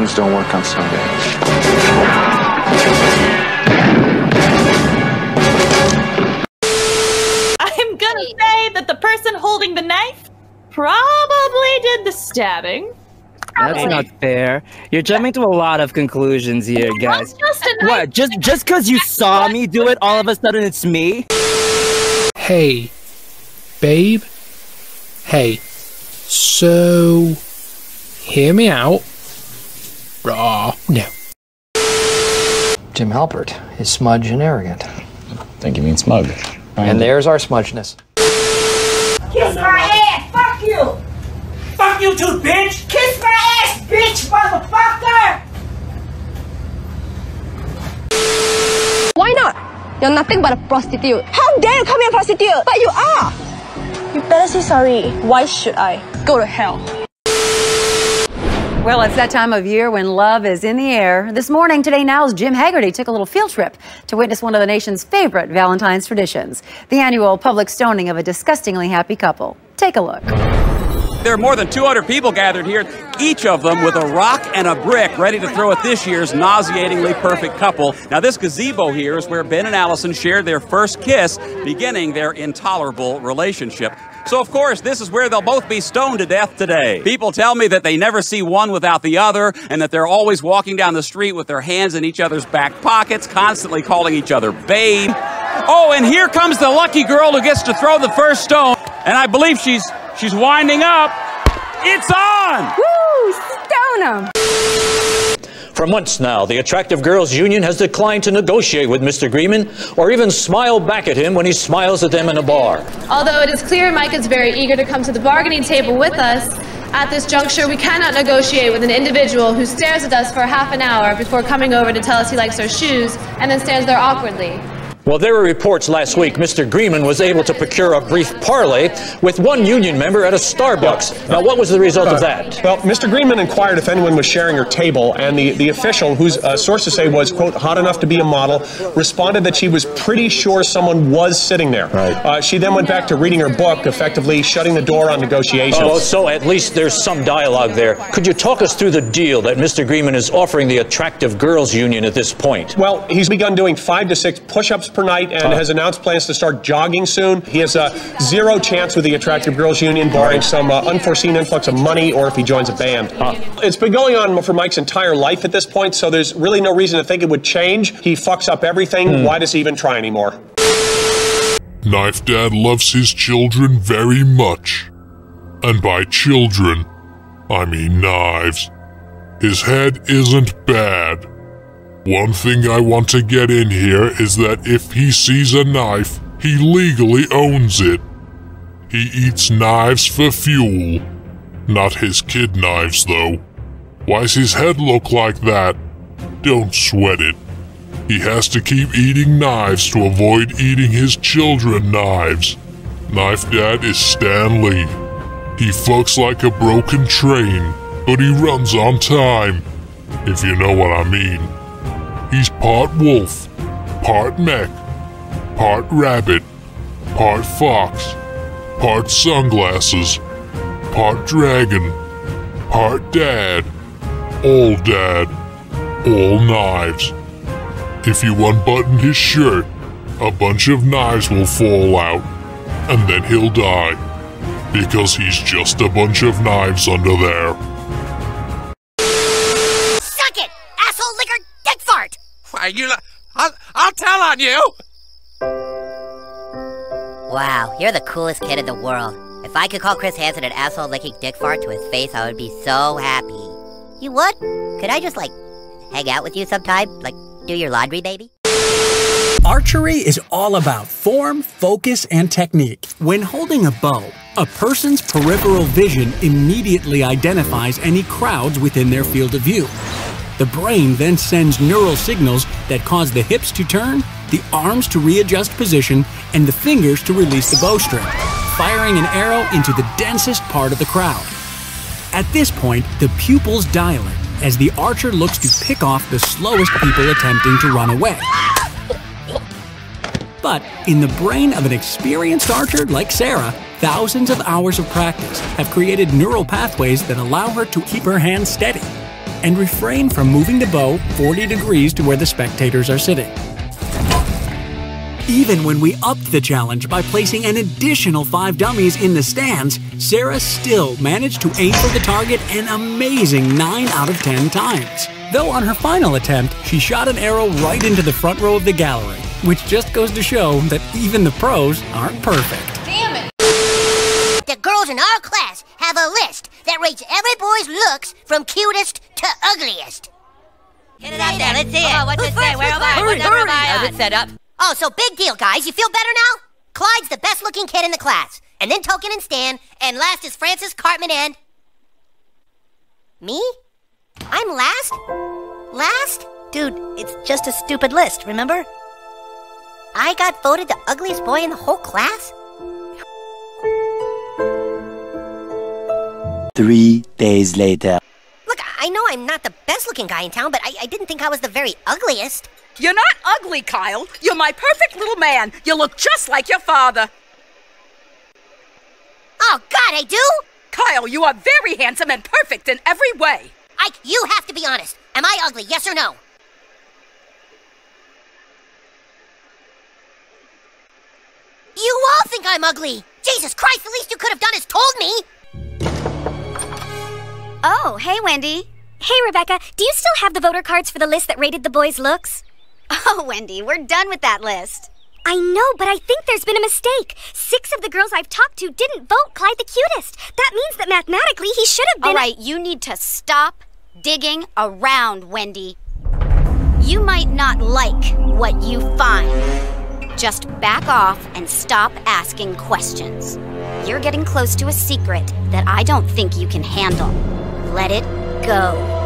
guns don't work on Sundays. I'm gonna say that the person holding the knife probably did the stabbing. That's not fair. You're jumping to a lot of conclusions here, guys. What? Just because you saw me do it, all of a sudden it's me? Hey, babe. Hey, so hear me out. No. Jim Halpert is smudge and arrogant. I think you mean smug. And there's our smudgeness. Kiss my ass! Fuck you! Fuck you too, bitch! Kiss my ass, bitch, motherfucker! Why not? You're nothing but a prostitute. How dare you call me a prostitute? But you are! You better say sorry. Why should I? Go to hell. Well, it's that time of year when love is in the air. This morning, Today Now's Jim Haggerty took a little field trip to witness one of the nation's favorite Valentine's traditions, the annual public stoning of a disgustingly happy couple. Take a look. There are more than 200 people gathered here, each of them with a rock and a brick ready to throw at this year's nauseatingly perfect couple. Now, this gazebo here is where Ben and Allison shared their first kiss, beginning their intolerable relationship. So, of course, this is where they'll both be stoned to death today. People tell me that they never see one without the other, and that they're always walking down the street with their hands in each other's back pockets, constantly calling each other babe. Oh, and here comes the lucky girl who gets to throw the first stone, and I believe she's winding up. It's on! Woo! Stone 'em! For months now, the Attractive Girls Union has declined to negotiate with Mr. Greenman or even smile back at him when he smiles at them in a bar. Although it is clear Mike is very eager to come to the bargaining table with us, at this juncture we cannot negotiate with an individual who stares at us for half an hour before coming over to tell us he likes our shoes and then stands there awkwardly. Well, there were reports last week Mr. Greenman was able to procure a brief parley with one union member at a Starbucks. Now, what was the result of that? Well, Mr. Greenman inquired if anyone was sharing her table, and the official, whose sources say was, quote, hot enough to be a model, responded that she was pretty sure someone was sitting there. Right. She then went back to reading her book, effectively shutting the door on negotiations. Oh, so at least there's some dialogue there. Could you talk us through the deal that Mr. Greenman is offering the Attractive Girls Union at this point? Well, he's begun doing 5 to 6 push-ups per night and has announced plans to start jogging soon. He has zero chance with the Attractive Girls Union, barring some unforeseen influx of money or if he joins a band. It's been going on for Mike's entire life at this point, so there's really no reason to think it would change. He fucks up everything. Why does he even try anymore? Knife Dad loves his children very much. And by children, I mean knives. His head isn't bad. One thing I want to get in here is that if he sees a knife, he legally owns it. He eats knives for fuel. Not his kid knives, though. Why's his head look like that? Don't sweat it. He has to keep eating knives to avoid eating his children knives. Knife Dad is Stan Lee. He fucks like a broken train, but he runs on time, if you know what I mean. He's part wolf, part mech, part rabbit, part fox, part sunglasses, part dragon, part dad, all knives. If you unbutton his shirt, a bunch of knives will fall out, and then he'll die, because he's just a bunch of knives under there. Suck it, asshole liquor dick fart! Why, I'll tell on you! Wow, you're the coolest kid in the world. If I could call Chris Hansen an asshole licking dick fart to his face, I would be so happy. You would? Could I just, hang out with you sometime? Do your laundry, maybe? Archery is all about form, focus, and technique. When holding a bow, a person's peripheral vision immediately identifies any crowds within their field of view. The brain then sends neural signals that cause the hips to turn, the arms to readjust position, and the fingers to release the bowstring, firing an arrow into the densest part of the crowd. At this point, the pupils dilate as the archer looks to pick off the slowest people attempting to run away. But in the brain of an experienced archer like Sarah, thousands of hours of practice have created neural pathways that allow her to keep her hands steady. and refrain from moving the bow 40 degrees to where the spectators are sitting. Even when we upped the challenge by placing an additional 5 dummies in the stands, Sarah still managed to aim for the target an amazing 9 out of 10 times. Though on her final attempt, she shot an arrow right into the front row of the gallery, which just goes to show that even the pros aren't perfect. Damn it! The girls in our class have a list that rates every boy's looks from cutest to ugliest. Get it out there, let's see it. Oh, what's it say? Where am I? What number am I on? How's it set up? Oh, so big deal, guys. You feel better now? Clyde's the best-looking kid in the class. And then Token and Stan. And last is Francis, Cartman, and... me? I'm last? Last? Dude, it's just a stupid list, remember? I got voted the ugliest boy in the whole class? 3 days later. Look, I know I'm not the best-looking guy in town, but I didn't think I was the very ugliest. You're not ugly, Kyle. You're my perfect little man. You look just like your father. Oh, God, I do? Kyle, you are very handsome and perfect in every way. Ike, you have to be honest. Am I ugly, yes or no? You all think I'm ugly. Jesus Christ, the least you could have done is told me. Oh, hey, Wendy. Hey, Rebecca, do you still have the voter cards for the list that rated the boys' looks? Oh, Wendy, we're done with that list. I know, but I think there's been a mistake. 6 of the girls I've talked to didn't vote Clyde the cutest. That means that mathematically he should have been... All right, you need to stop digging around, Wendy. You might not like what you find. Just back off and stop asking questions. You're getting close to a secret that I don't think you can handle. Let it go.